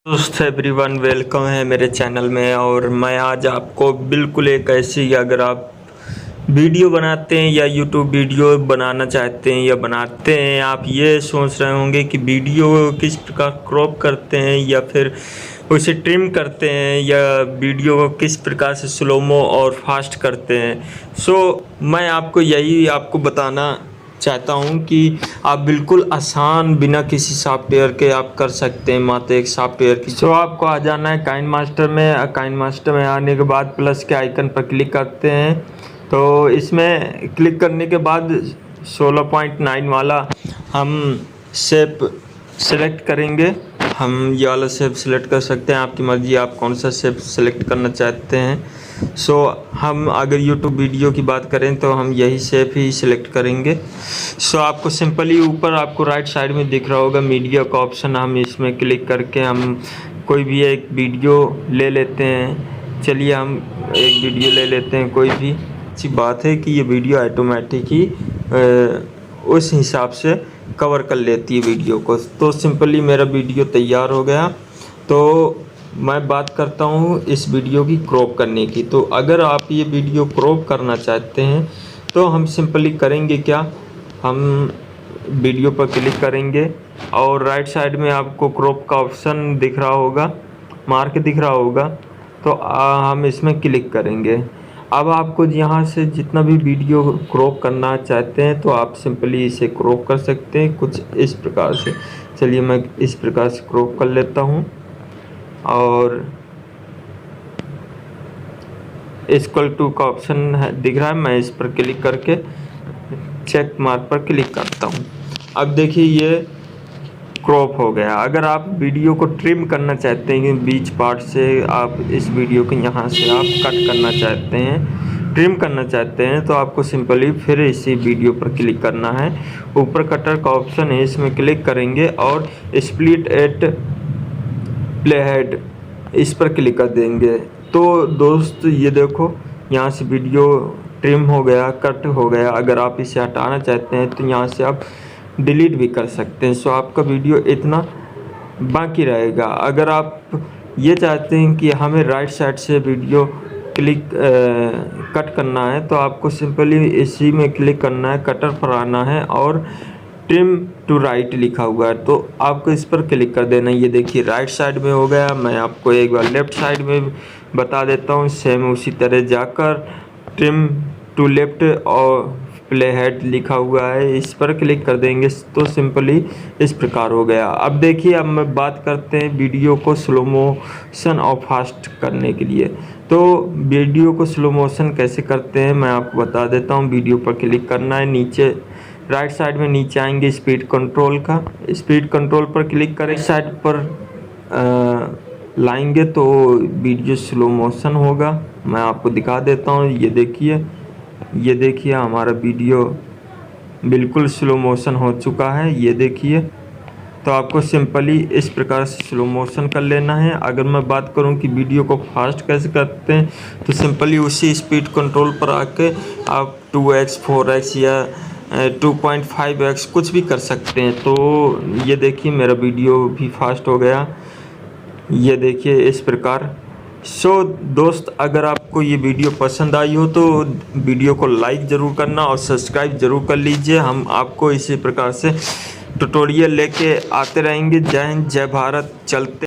दोस्त everyone welcome है मेरे चैनल में। और मैं आज आपको बिल्कुल एक ऐसी, अगर आप वीडियो बनाते हैं या यूट्यूब वीडियो बनाना चाहते हैं या बनाते हैं, आप ये सोच रहे होंगे कि वीडियो किस प्रकार क्रॉप करते हैं या फिर उसे ट्रिम करते हैं या वीडियो को किस प्रकार से स्लोमो और फास्ट करते हैं। मैं आपको बताना चाहता हूं कि आप बिल्कुल आसान बिना किसी सॉफ्टवेयर के आप कर सकते हैं, मात्र एक सॉफ्टवेयर की। आपको आ जाना है काइनमास्टर में। काइनमास्टर में आने के बाद प्लस के आइकन पर क्लिक करते हैं। तो इसमें क्लिक करने के बाद 16.9 वाला हम शेप सेलेक्ट करेंगे। हम ये वाला शेप सेलेक्ट कर सकते हैं, आपकी मर्ज़ी आप कौन सा शेप सेलेक्ट करना चाहते हैं। हम अगर यूट्यूब वीडियो की बात करें तो हम यही शेप ही सिलेक्ट करेंगे। आपको सिंपली ऊपर आपको राइट साइड में दिख रहा होगा मीडिया का ऑप्शन। हम इसमें क्लिक करके हम कोई भी एक वीडियो ले लेते हैं। चलिए हम एक वीडियो ले लेते हैं कोई भी। अच्छी बात है कि ये वीडियो ऑटोमेटिक ही उस हिसाब से कवर कर लेती है वीडियो को। तो सिंपली मेरा वीडियो तैयार हो गया। तो मैं बात करता हूँ इस वीडियो की क्रॉप करने की। तो अगर आप ये वीडियो क्रॉप करना चाहते हैं तो हम सिंपली करेंगे क्या, हम वीडियो पर क्लिक करेंगे और राइट साइड में आपको क्रॉप का ऑप्शन दिख रहा होगा, मार्क दिख रहा होगा। तो हम इसमें क्लिक करेंगे। अब आपको यहाँ से जितना भी वीडियो क्रॉप करना चाहते हैं तो आप सिंपली इसे क्रॉप कर सकते हैं कुछ इस प्रकार से। चलिए मैं इस प्रकार से क्रॉप कर लेता हूँ और इक्वल टू का ऑप्शन है दिख रहा है, मैं इस पर क्लिक करके चेक मार्क पर क्लिक करता हूँ। अब देखिए ये क्रॉप हो गया। अगर आप वीडियो को ट्रिम करना चाहते हैं कि बीच पार्ट से आप इस वीडियो को यहाँ से आप कट करना चाहते हैं, ट्रिम करना चाहते हैं, तो आपको सिंपली फिर इसी वीडियो पर क्लिक करना है। ऊपर कटर का ऑप्शन है, इसमें क्लिक करेंगे और स्प्लिट एट प्ले हेड इस पर क्लिक कर देंगे। तो दोस्त ये देखो यहाँ से वीडियो ट्रिम हो गया, कट हो गया। अगर आप इसे हटाना चाहते हैं तो यहाँ से आप डिलीट भी कर सकते हैं। आपका वीडियो इतना बाकी रहेगा। अगर आप ये चाहते हैं कि हमें राइट साइड से वीडियो कट करना है तो आपको सिंपली इसी में क्लिक करना है, कटर पर आना है और ट्रिम टू राइट लिखा हुआ है तो आपको इस पर क्लिक कर देना। ये देखिए राइट साइड में हो गया। मैं आपको एक बार लेफ़्ट साइड में बता देता हूँ, सेम उसी तरह जाकर ट्रिम टू लेफ्ट और प्ले हेड लिखा हुआ है, इस पर क्लिक कर देंगे तो सिंपली इस प्रकार हो गया। अब देखिए अब मैं बात करते हैं वीडियो को स्लो मोशन और फास्ट करने के लिए। तो वीडियो को स्लो मोशन कैसे करते हैं मैं आपको बता देता हूँ। वीडियो पर क्लिक करना है, नीचे राइट साइड में नीचे आएंगे स्पीड कंट्रोल का, स्पीड कंट्रोल पर क्लिक करें, साइड पर लाएंगे तो वीडियो स्लो मोशन होगा। मैं आपको दिखा देता हूँ। ये देखिए हमारा वीडियो बिल्कुल स्लो मोशन हो चुका है, ये देखिए। तो आपको सिंपली इस प्रकार से स्लो मोशन कर लेना है। अगर मैं बात करूं कि वीडियो को फास्ट कैसे करते हैं तो सिंपली उसी स्पीड कंट्रोल पर आके आप 2x 4x या 2.5x कुछ भी कर सकते हैं। तो ये देखिए मेरा वीडियो भी फास्ट हो गया, ये देखिए इस प्रकार। दोस्त अगर आपको ये वीडियो पसंद आई हो तो वीडियो को लाइक ज़रूर करना और सब्सक्राइब ज़रूर कर लीजिए। हम आपको इसी प्रकार से ट्यूटोरियल लेके आते रहेंगे। जय हिंद, जय भारत। चलते